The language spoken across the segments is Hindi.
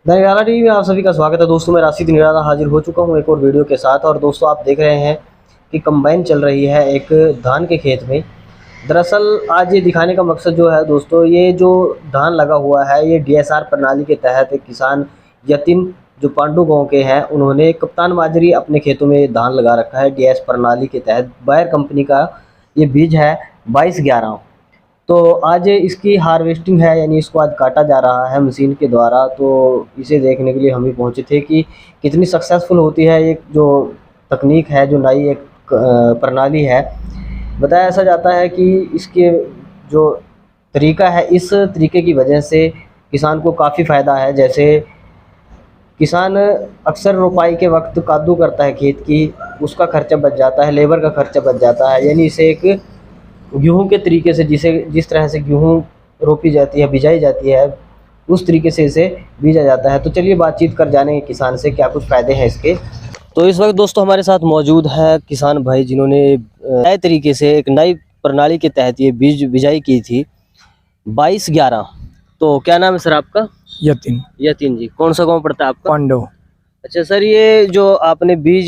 निराला टीवी में आप सभी का स्वागत है। दोस्तों मैं राशिद निराला हाजिर हो चुका हूं एक और वीडियो के साथ। और दोस्तों आप देख रहे हैं कि कंबाइन चल रही है एक धान के खेत में। दरअसल आज ये दिखाने का मकसद जो है दोस्तों, ये जो धान लगा हुआ है ये डीएसआर प्रणाली के तहत एक किसान यतिन जो पांडु गाँव के हैं, उन्होंने कप्तान माजरी अपने खेतों में धान लगा रखा है। डीएस प्रणाली के तहत बायर कंपनी का ये बीज है 2211। तो आज इसकी हार्वेस्टिंग है, यानी इसको आज काटा जा रहा है मशीन के द्वारा। तो इसे देखने के लिए हम भी पहुंचे थे कि कितनी सक्सेसफुल होती है एक जो तकनीक है, जो नई एक प्रणाली है। बताया ऐसा जाता है कि इसके जो तरीका है, इस तरीके की वजह से किसान को काफ़ी फ़ायदा है। जैसे किसान अक्सर रोपाई के वक्त कादू करता है खेत की, उसका खर्चा बच जाता है, लेबर का खर्चा बच जाता है। यानी इसे एक गेहूँ के तरीके से जिस तरह से गेहूँ रोपी जाती है, बिजाई जाती है, उस तरीके से इसे बीजा जाता है। तो चलिए बातचीत कर जाने किसान से क्या कुछ फ़ायदे हैं इसके। तो इस वक्त दोस्तों हमारे साथ मौजूद है किसान भाई, जिन्होंने नए तरीके से एक नई प्रणाली के तहत ये बीज बिजाई की थी 2211। तो क्या नाम है सर आपका? यतिन जी। कौन सा गाँव पड़ता है आपका? पांडव। अच्छा सर, ये जो आपने बीज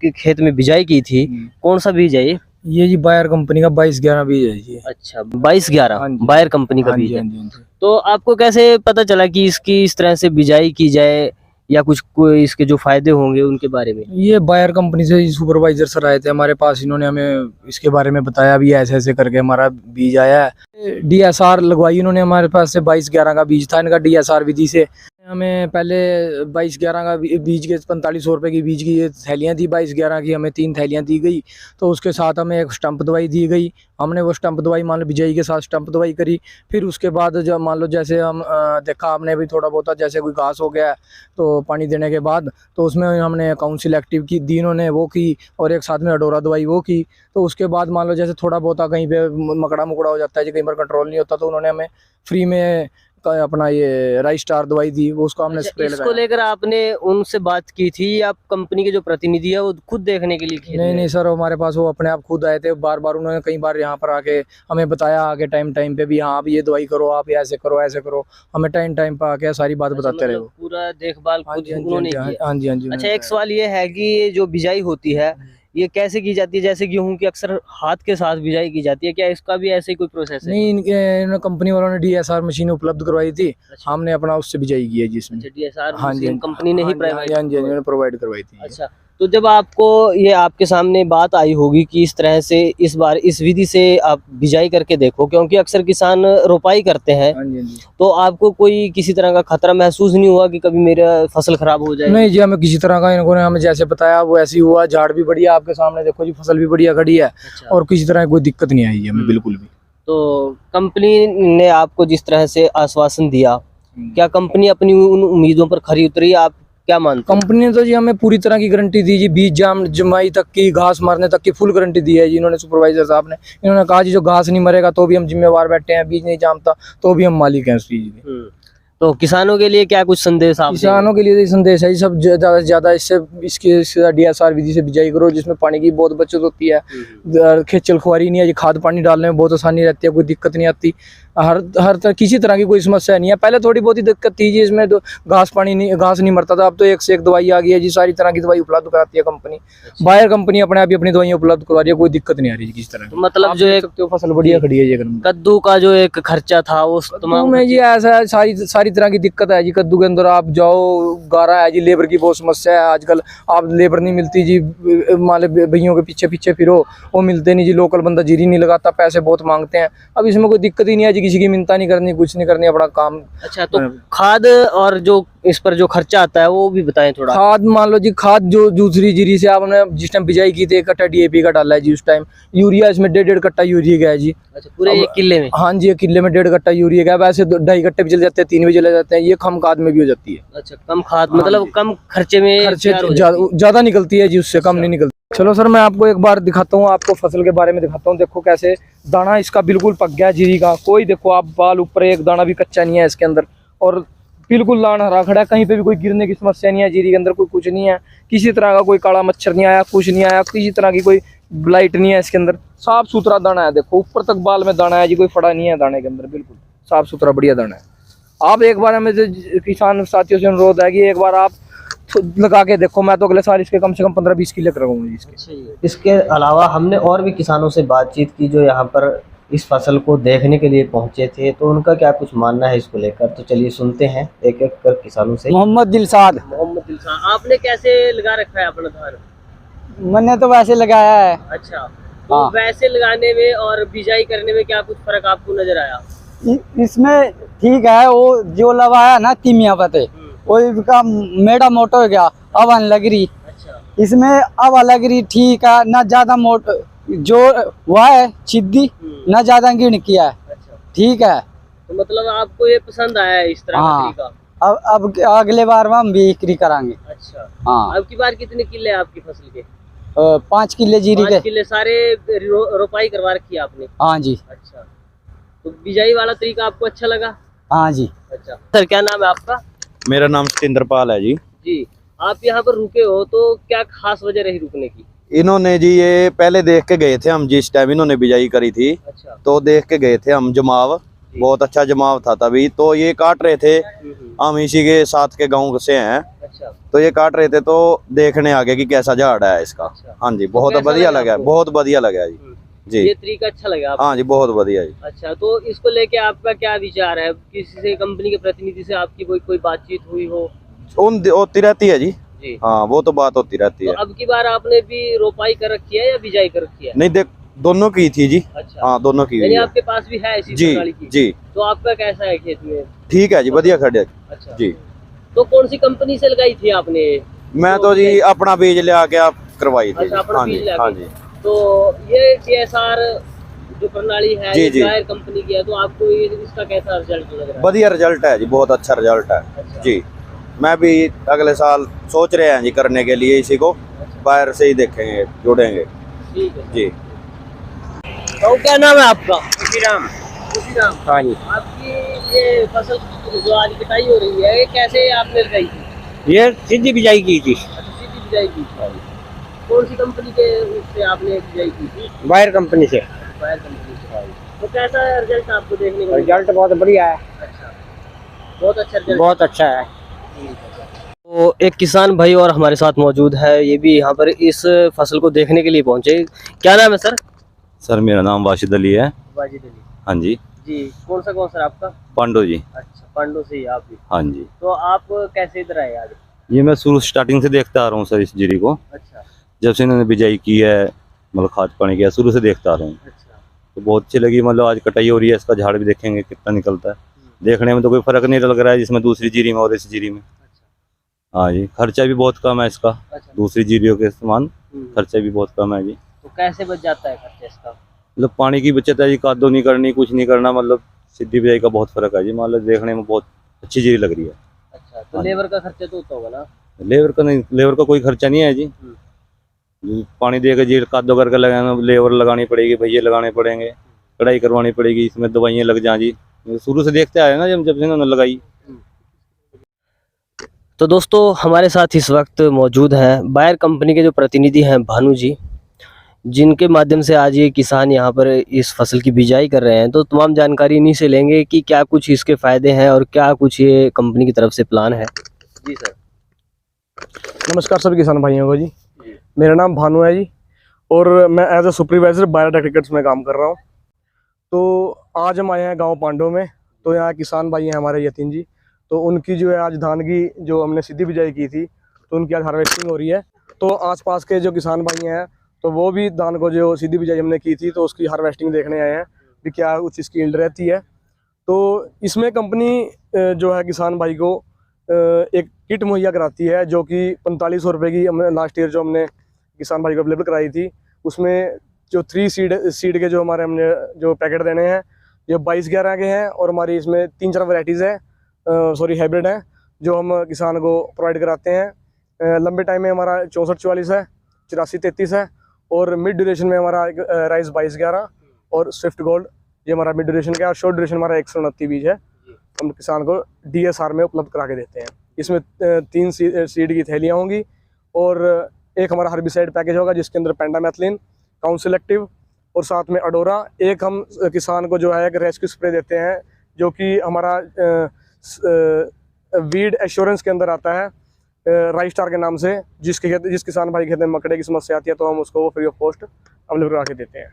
के खेत में बिजाई की थी, कौन सा बीज है ये जी बायर कंपनी का 2211 बीज है जी। अच्छा 2211 बायर कंपनी का बीज है। तो आपको कैसे पता चला कि इसकी इस तरह से बिजाई की जाए, या कुछ कोई इसके जो फायदे होंगे उनके बारे में? ये बायर कंपनी से सुपरवाइजर सर आए थे हमारे पास, इन्होंने हमें इसके बारे में बताया भी ऐसे ऐसे करके हमारा बीज आया है। डीएसआर लगवाई इन्होंने हमारे पास से 2211 का बीज था इनका, डीएसआर विधि से। हमें पहले 2211 का बीज के 4500 रुपये की बीज की ये थैलियाँ दी 2211 की, हमें 3 थैलियाँ दी गई। तो उसके साथ हमें एक स्टंप दवाई दी गई। हमने वो स्टंप दवाई मान लो बिजाई के साथ स्टंप दवाई करी। फिर उसके बाद जब मान लो जैसे हम देखा आपने भी थोड़ा बहुत जैसे कोई घास हो गया तो पानी देने के बाद, तो उसमें हमने काउंसिल एक्टिव की दी इन्होंने, वो की, और एक साथ में अडोरा दवाई वो की। तो उसके बाद मान लो जैसे थोड़ा बहुत कहीं पे मकड़ा मुकड़ा हो जाता है जी, कई बार कंट्रोल नहीं होता, तो उन्होंने हमें फ्री में अपना ये राइस स्टार दवाई दी, वो उसको हमने स्प्रे इसको लेकर आपने उनसे बात की थी, आप कंपनी के जो प्रतिनिधि है वो खुद देखने के लिए? नहीं सर, हमारे पास वो अपने आप खुद आए थे। बार बार उन्होंने कई बार यहाँ पर आके हमें बताया, आगे टाइम पे भी, हाँ आप ये दवाई करो, आप ऐसे करो ऐसे करो, हमें टाइम पे आके सारी बात बताते रहे। पूरा देखभाल खुद उन्होंने किया। हाँ जी। अच्छा, एक सवाल ये है कि जो बिजाई होती है ये कैसे की जाती है? जैसे गेहूं की अक्सर हाथ के साथ बिजाई की जाती है, क्या इसका भी ऐसे ही कोई प्रोसेस है? नहीं, इनके कंपनी वालों ने डीएसआर मशीन उपलब्ध करवाई थी। अच्छा। हमने अपना उससे बिजाई की है जिसमें। अच्छा, डीएसआर मशीन कंपनी ने ही प्रोवाइड करवाई थी। अच्छा, तो जब आपको ये आपके सामने बात आई होगी कि इस तरह से इस बार इस विधि से आप बिजाई करके देखो, क्योंकि अक्सर किसान रोपाई करते हैं, तो आपको कोई किसी तरह का खतरा महसूस नहीं हुआ कि कभी मेरा फसल खराब हो जाए? नहीं जी, हमें किसी तरह का, इन्होंने हमें जैसे बताया वो ऐसे ही हुआ। झाड़ भी बढ़िया आपके सामने देखो जी, फसल भी बढ़िया खड़ी है। अच्छा। और किसी तरह की कोई दिक्कत नहीं आई है हमें बिल्कुल भी। तो कंपनी ने आपको जिस तरह से आश्वासन दिया, क्या कंपनी अपनी उन उम्मीदों पर खरी उतरी? आप क्या मानते हैं? कंपनी ने तो जी हमें पूरी तरह की गारंटी दी जी, बीज जाम जमाई तक की, घास मारने तक की फुल गारंटी दी है जी इन्होंने, सुपरवाइजर साहब ने। इन्होंने कहा जी जो घास नहीं मरेगा तो भी हम जिम्मेवार बैठे हैं, बीज नहीं जामता तो भी हम मालिक हैं उस बीज के। तो किसानों के लिए क्या कुछ संदेश आप? किसानों के लिए संदेश है सब ज्यादा से ज्यादा इससे डीएसआर विधि से बिजाई करो, जिसमें पानी की बहुत बचत होती है, खेचल खुआरी नहीं है, खाद पानी डालने में बहुत आसानी रहती है, कोई दिक्कत नहीं आती। हर किसी तरह की कोई समस्या नहीं है। पहले थोड़ी बहुत ही दिक्कत थी जी, इसमें तो घास नहीं मरता था। अब तो एक से एक दवाई आ गई है जी, सारी तरह की दवाई उपलब्ध कराती है कंपनी। अच्छा। बायर कंपनी अपने आप ही अपनी दवाइयाँ उपलब्ध करवा रही है, कोई दिक्कत नहीं आ रही किसी तरह। तो मतलब जो एक फसल बढ़िया खड़ी है ये। कद्दू का जो एक खर्चा था उस में जी ऐसा सारी तरह की दिक्कत है जी। कद्दू के अंदर आप जाओ, गारा है जी, लेबर की बहुत समस्या है आजकल। आप लेबर नहीं मिलती जी, मान लो भैयों के पीछे फिरो, वो मिलते नहीं जी। लोकल बंदा जीरी नहीं लगाता, पैसे बहुत मांगते हैं। अब इसमें कोई दिक्कत ही नहीं है जी, किसी की मिन्नता नहीं करनी, कुछ नहीं करनी, अपना काम। अच्छा, तो खाद और जो इस पर जो खर्चा आता है वो भी बताएं थोड़ा। खाद मान लो जी, खाद जो दूसरी जीरी से आपने जिस टाइम बिजाई की थी 1 कट्टा डीएपी का डाला है जी, उस टाइम यूरिया इसमें 1.5 कट्टा यूरिया गया है जी। अच्छा, पूरे 1 किले में? हाँ जी, 1 किले में 1.5 कट्टा यूरिया गया। वैसे 2.5 कट्टे भी चले जाते हैं, 3 भी चले जाते हैं। ये कम खाद में भी हो जाती है। अच्छा, कम खाद मतलब कम खर्चे में ज्यादा निकलती है जी, उससे कम नहीं निकलती। चलो सर, मैं आपको एक बार दिखाता हूँ, आपको फसल के बारे में दिखाता हूँ। देखो कैसे दाना इसका बिल्कुल पक गया जीरी का, कोई देखो आप बाल ऊपर, एक दाना भी कच्चा नहीं है इसके अंदर, और बिल्कुल लान हरा खड़ा है। कहीं पे भी कोई गिरने की समस्या नहीं है जीरी के अंदर, कोई कुछ नहीं है, किसी तरह का कोई काला मच्छर नहीं आया, कुछ नहीं आया, किसी तरह की कोई ब्लाइट नहीं है इसके अंदर। साफ सुथरा दाना है, देखो ऊपर तक बाल में दाना है जी, कोई फड़ा नहीं है दाने के अंदर, बिल्कुल साफ सुथरा बढ़िया दाना है। आप एक बार हमें किसान साथियों से अनुरोध है कि एक बार आप लगा के देखो। मैं तो अगले साल इसके कम से कम 15-20 किलो लगाऊंगा इसके। इसके अलावा हमने और भी किसानों से बातचीत की जो यहाँ पर इस फसल को देखने के लिए पहुंचे थे, तो उनका क्या कुछ मानना है इसको लेकर। तो चलिए सुनते हैं एक एक कर किसानों से। मोहम्मद दिलसाद। मोहम्मद दिलशाद, आपने कैसे लगा रखा है अपना धान? मैंने तो वैसे लगाया है। अच्छा, तो वैसे लगाने में और बिजाई करने में क्या कुछ फर्क आपको नजर आया? इसमें ठीक है, वो जो लगाया ना तीमिया पते वो इसका मेड़ा मोटा हो गया, अब लग रही। अच्छा, इसमें अब लग रही ठीक है, ना ज्यादा मोट जो वह है छिद्दी, ना ज्यादा गिण किया है। अच्छा, ठीक है, तो मतलब आपको ये पसंद आया है इस तरह का तरीका? अब अगले बार हम बिक्री कराएंगे। अच्छा, हाँ। अब की बार कितने किले आपकी फसल के? 5 किले जीरी के। 5 किले सारे रोपाई करवा रखी है आपने? हाँ जी। अच्छा, तो बिजाई वाला तरीका आपको अच्छा लगा? हाँ जी। अच्छा सर, क्या नाम है आपका? मेरा नाम सतेंद्रपाल है जी। जी, आप यहाँ पर रुके हो तो क्या खास वजह रही रुकने की? इन्होंने जी ये पहले देख के गए थे हम, जिस टाइम इन्होंने बिजाई करी थी। अच्छा, तो देख के गए थे हम जमाव, बहुत अच्छा जमाव था तभी। तो ये काट रहे थे, हम इसी के साथ के गांव से हैं। अच्छा, तो ये काट रहे थे तो देखने आ गए कि कैसा झाड़ है इसका। अच्छा। हाँ जी, तो बहुत कैसा बढ़िया लगा लगा, आपको? बहुत बढ़िया लगा जी। जी, ये तरीका अच्छा लगा आपको? हाँ जी, बहुत बढ़िया जी। अच्छा, तो इसको लेके आपका क्या विचार है? किसी से कंपनी के प्रतिनिधि से आपकी कोई बातचीत हुई हो? होती रहती है जी। जी, हाँ, वो तो बात होती रहती तो है। अब की बार आपने भी रोपाई कर रखी है या बिजाई कर रखी है? नहीं, देख दोनों की थी जी। अच्छा, हाँ, दोनों की हुई यानी है। आपके पास भी है इसी जी प्रणाली की? जी, तो आपका कैसा है खेत में? ठीक है जी, बढ़िया खड़े अच्छा जी। तो कौन सी कंपनी से लगाई थी आपने? मैं तो जी अपना बीज ले आके आप करवाई थी। अच्छा, अपना हाँ बीज जी, ले हाँ आके। जी। तो ये TSR जो प्रणाली है, जी, ये जी। बायर कंपनी की है, तो आपको इसका कैसा रिजल्ट लग रहा है? बढ़िया रिजल्ट है जी, बहुत अच्छा रिजल्ट है अच्छा। जी। मैं भी अगले साल सोच रहे हैं जी करने के लिए इसी को, बाहर से ही देखेंगे, जुड़ेंगे ठीक है जी। तो क्या नाम है आपका? खुशीराम। खुशीराम। हाँ जी। आपकी ये फसल जो आज कटाई हो रही है, ये कैसे आपने लगाई थी? ये सीधी बिजाई की थी, अच्छा, सीधी बिजाई की थी। कौन सी कंपनी के उससे आपने बिजाई की थी? बायर कंपनी से। बायर कंपनी से। तो कैसा रिजल्ट आपको देखने को मिला? रिजल्ट बहुत बढ़िया है। अच्छा, बहुत अच्छा रिजल्ट। बहुत अच्छा है। तो एक किसान भाई और हमारे साथ मौजूद है, ये भी यहाँ पर इस फसल को देखने के लिए पहुंचे। क्या नाम है सर? सर, मेरा नाम वाशिद अली है। वाजिद अली हाँ जी। जी। कौन सर आपका? पांडो जी। अच्छा, पांडु से ही आप भी। हाँ जी। तो आप कैसे इधर आए आज? ये मैं शुरू स्टार्टिंग से देखता आ रहा हूँ सर इस जीरी को, अच्छा, जब से इन्होंने बिजाई की है, मतलब खाद पानी किया, शुरू से देखता आ रहा हूँ। अच्छा। तो बहुत अच्छी लगी, मतलब आज कटाई हो रही है, इसका झाड़ भी देखेंगे कितना निकलता है। देखने में तो कोई फर्क नहीं लग रहा है जिसमें दूसरी जीरी में और इस जीरी में। अच्छा, हाँ जी, खर्चा भी बहुत कम है इसका, अच्छा। दूसरी जीरियों के समान खर्चा भी बहुत कम है जी। तो कैसे बच जाता है खर्चा इसका? मतलब पानी की बचत है जी, कादो नहीं करनी, कुछ नहीं करना, मतलब सीधी बिजाई का बहुत फर्क है जी। मान लो देखने में बहुत अच्छी जीरी लग रही है। अच्छा, तो लेबर का खर्चा तो होता होगा ना? लेबर का नहीं, लेबर का कोई खर्चा नहीं है जी। पानी देकर जी कादो करके लगाना, लेबर लगानी पड़ेगी, भैया लगाने पड़ेंगे, कढ़ाई करवानी पड़ेगी, इसमें दवाइयाँ लग जाए जी। शुरू से देखते आए ना, जब से इन्होंने लगाई। तो दोस्तों, हमारे साथ इस वक्त मौजूद हैं बायर कंपनी के जो प्रतिनिधि हैं भानु जी, जिनके माध्यम से आज ये किसान यहाँ पर इस फसल की बिजाई कर रहे हैं। तो तमाम जानकारी इन्हीं से लेंगे कि क्या कुछ इसके फ़ायदे हैं और क्या कुछ ये कंपनी की तरफ से प्लान है। जी सर। नमस्कार सभी किसान भाइयों को जी। मेरा नाम भानु है जी, और मैं as a supervisor Bayer technicals में काम कर रहा हूँ। तो आज हम आए हैं गांव पांडो में। तो यहाँ किसान भाई हैं हमारे यतीन जी, तो उनकी जो है आज धान की जो हमने सीधी बिजाई की थी, तो उनकी आज हार्वेस्टिंग हो रही है। तो आसपास के जो किसान भाई हैं, तो वो भी धान को जो सीधी बिजाई हमने की थी, तो उसकी हार्वेस्टिंग देखने आए हैं कि क्या कुछ इसकी यील्ड रहती है। तो इसमें कंपनी जो है किसान भाई को एक किट मुहैया कराती है, जो कि 4500 रुपये की हमने लास्ट ईयर जो हमने किसान भाई को अवेलेबल कराई थी। उसमें जो 3 सीड के जो हमारे हमने जो पैकेट देने हैं, ये 22-11 के हैं, और हमारी इसमें 3-4 वैरायटीज़ हैं, हाइब्रिड हैं, जो हम किसान को प्रोवाइड कराते हैं। लंबे टाइम में हमारा 64-44 है, 84-33 है, और मिड ड्यूरेशन में हमारा राइस 22-11 और स्विफ्ट गोल्ड, ये हमारा मिड ड्यूरेशन का। और शॉर्ट ड्यूरेशन हमारा 129 बीज है, हम किसान को DSR में उपलब्ध करा के देते हैं। इसमें 3 सीड की थैलियाँ होंगी, और एक हमारा हर्बिसाइड पैकेज होगा जिसके अंदर पेंडामेथलिन, काउंसिल एक्टिव, और साथ में अडोरा। एक हम किसान को जो है एक रेस्क्यू स्प्रे देते हैं, जो कि हमारा वीड एश्योरेंस के अंदर आता है, राइस स्टार के नाम से। जिस किसान भाई खेत में मकड़े की समस्या आती है तो हम उसको फ्री ऑफ कॉस्ट अवेलेबल करा के देते हैं।